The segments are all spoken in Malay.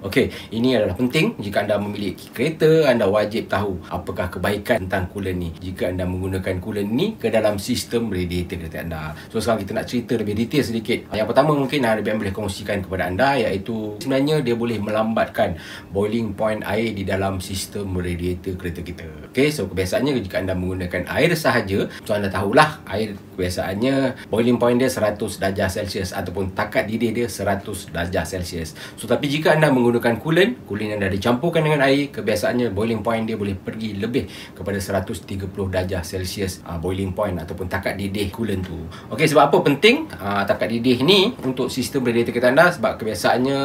Okey, ini adalah penting jika anda memiliki kereta, anda wajib tahu apakah kebaikan tentang coolant ni jika anda menggunakan coolant ni ke dalam sistem radiator kereta anda. So sekarang kita nak cerita lebih detail sedikit. Yang pertama mungkin RBM boleh kongsikan kepada anda iaitu sebenarnya dia boleh melambatkan boiling point air di dalam sistem radiator kereta kita. Okey, so kebiasaannya jika anda menggunakan air sahaja, so anda tahulah air kebiasaannya boiling point dia 100 darjah Celsius ataupun takat didih dia 100 darjah Celsius. So tapi jika anda menggunakan coolant yang dah dicampurkan dengan air, kebiasaannya boiling point dia boleh pergi lebih kepada 130 darjah Celsius boiling point ataupun takat didih coolant tu. Okey, sebab apa penting takat didih ni untuk sistem radiator kereta anda? Sebab kebiasaannya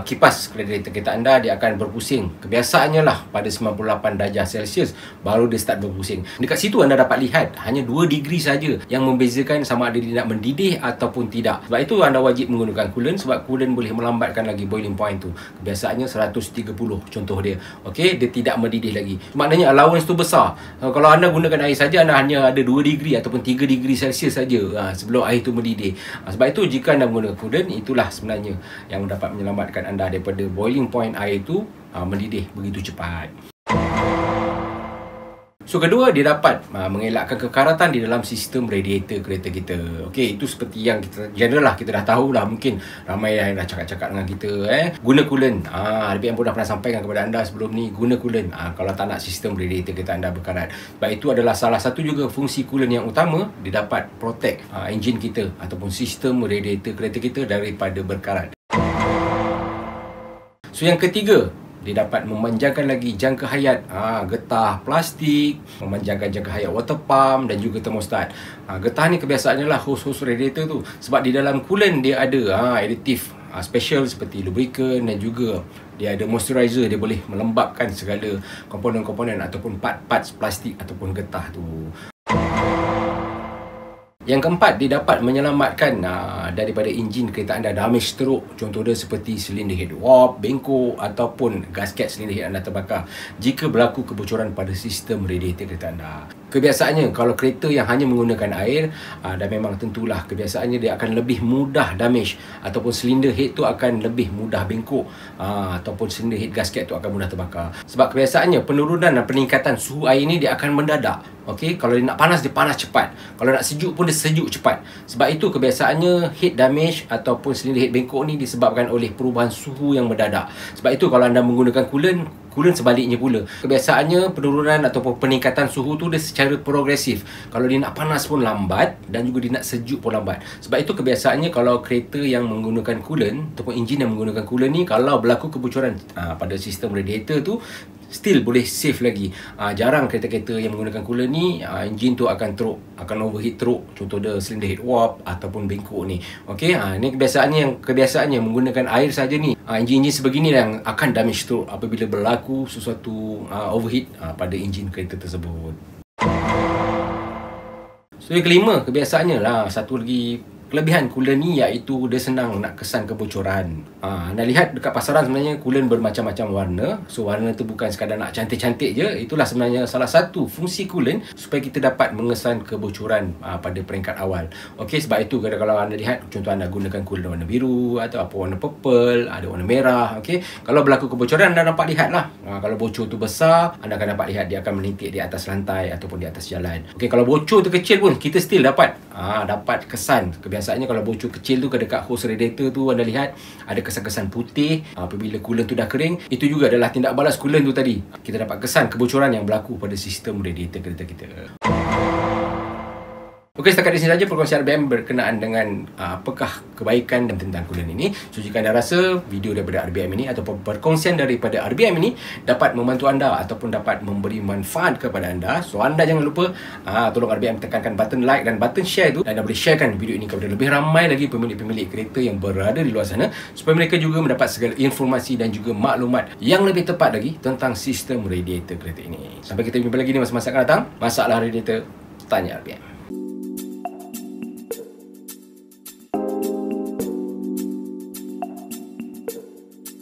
kipas radiator kereta anda dia akan berpusing. Kebiasaannya lah pada 98 darjah Celsius baru dia start berpusing. Dekat situ anda dapat lihat hanya 2 degree saja yang membezakan sama ada dia nak mendidih ataupun tidak. Sebab itu anda wajib menggunakan coolant sebab coolant boleh melambatkan lagi boiling point tu. Kebiasaannya 130 contoh dia. Okey, dia tidak mendidih lagi. Maknanya allowance tu besar. Kalau anda gunakan air saja, anda hanya ada 2 degree ataupun 3 degree Celsius saja sebelum air tu mendidih. Sebab itu jika anda menggunakan coolant, itulah sebenarnya yang dapat menyelamatkan anda daripada boiling point air tu mendidih begitu cepat. So kedua, dia dapat mengelakkan kekaratan di dalam sistem radiator kereta kita. Okey, itu seperti yang kita general lah, kita dah tahu lah, mungkin ramai yang dah cakap-cakap dengan kita guna coolant. RBM pun dah pernah sampaikan kepada anda sebelum ni, guna coolant kalau tak nak sistem radiator kereta anda berkarat. Sebab itu adalah salah satu juga fungsi coolant yang utama, dia dapat protect enjin kita ataupun sistem radiator kereta kita daripada berkarat. So yang ketiga, dia dapat memanjangkan lagi jangka hayat getah plastik, memanjangkan jangka hayat water pump dan juga termostat. Getah ni kebiasaannya lah hos-hos radiator tu, sebab di dalam coolant dia ada aditif special seperti lubricant dan juga dia ada moisturizer, dia boleh melembabkan segala komponen-komponen ataupun part-parts plastik ataupun getah tu. Yang keempat, dia dapat menyelamatkan daripada enjin kereta anda damage teruk. Contoh dia seperti silinder head warp, bengkok ataupun gasket silinder head anda terbakar jika berlaku kebocoran pada sistem radiator kereta anda. Kebiasaannya kalau kereta yang hanya menggunakan air dan memang tentulah kebiasaannya dia akan lebih mudah damage ataupun silinder head tu akan lebih mudah bengkok ataupun silinder head gasket tu akan mudah terbakar. Sebab kebiasaannya penurunan dan peningkatan suhu air ni dia akan mendadak. Okey, kalau dia nak panas, dia panas cepat. Kalau nak sejuk pun dia sejuk cepat. Sebab itu kebiasaannya head damage ataupun silinder head bengkok ni disebabkan oleh perubahan suhu yang mendadak. Sebab itu kalau anda menggunakan coolant sebaliknya pula. Kebiasaannya penurunan ataupun peningkatan suhu tu dia secara progresif. Kalau dia nak panas pun lambat dan juga dia nak sejuk pun lambat. Sebab itu kebiasaannya kalau kereta yang menggunakan coolant ataupun enjin yang menggunakan coolant ni, kalau berlaku kebocoran pada sistem radiator tu, still boleh save lagi. Jarang kereta-kereta yang menggunakan coolant ni enjin tu akan teruk, akan overheat teruk. Contoh dia silinder head warp ataupun bengkok ni. Okey, ni kebiasaannya menggunakan air saja ni. Enjin-enjin sebegini yang akan damage teruk apabila berlaku sesuatu overheat pada enjin kereta tersebut. So yang kelima, kebiasaannya lah satu lagi kelebihan coolant ni iaitu dia senang nak kesan kebocoran. Anda lihat dekat pasaran sebenarnya coolant bermacam-macam warna. So warna tu bukan sekadar nak cantik-cantik je. Itulah sebenarnya salah satu fungsi coolant supaya kita dapat mengesan kebocoran pada peringkat awal. Okey, sebab itu kalau anda lihat contoh anda gunakan coolant warna biru atau apa warna purple, ada warna merah. Okey, kalau berlaku kebocoran anda nampak lihat lah. Kalau bocor tu besar, anda akan dapat lihat dia akan melintik di atas lantai ataupun di atas jalan. Okey, kalau bocor tu kecil pun kita still dapat kesan. Kebiasaannya kalau bocor kecil tu dekat hose radiator tu anda lihat ada kesan-kesan putih. Apabila coolant tu dah kering, itu juga adalah tindak balas coolant tu tadi. Kita dapat kesan kebocoran yang berlaku pada sistem radiator kereta kita. Okey, setakat di sini saja perkongsian RBM berkenaan dengan apakah kebaikan dan tentang coolant ini. So jika anda rasa video daripada RBM ini ataupun perkongsian daripada RBM ini dapat membantu anda ataupun dapat memberi manfaat kepada anda, so anda jangan lupa tolong RBM tekankan button like dan button share itu, dan anda boleh sharekan video ini kepada lebih ramai lagi pemilik-pemilik kereta yang berada di luar sana supaya mereka juga mendapat segala informasi dan juga maklumat yang lebih tepat lagi tentang sistem radiator kereta ini. Sampai kita jumpa lagi di masa-masa akan datang. Masalah radiator, tanya RBM.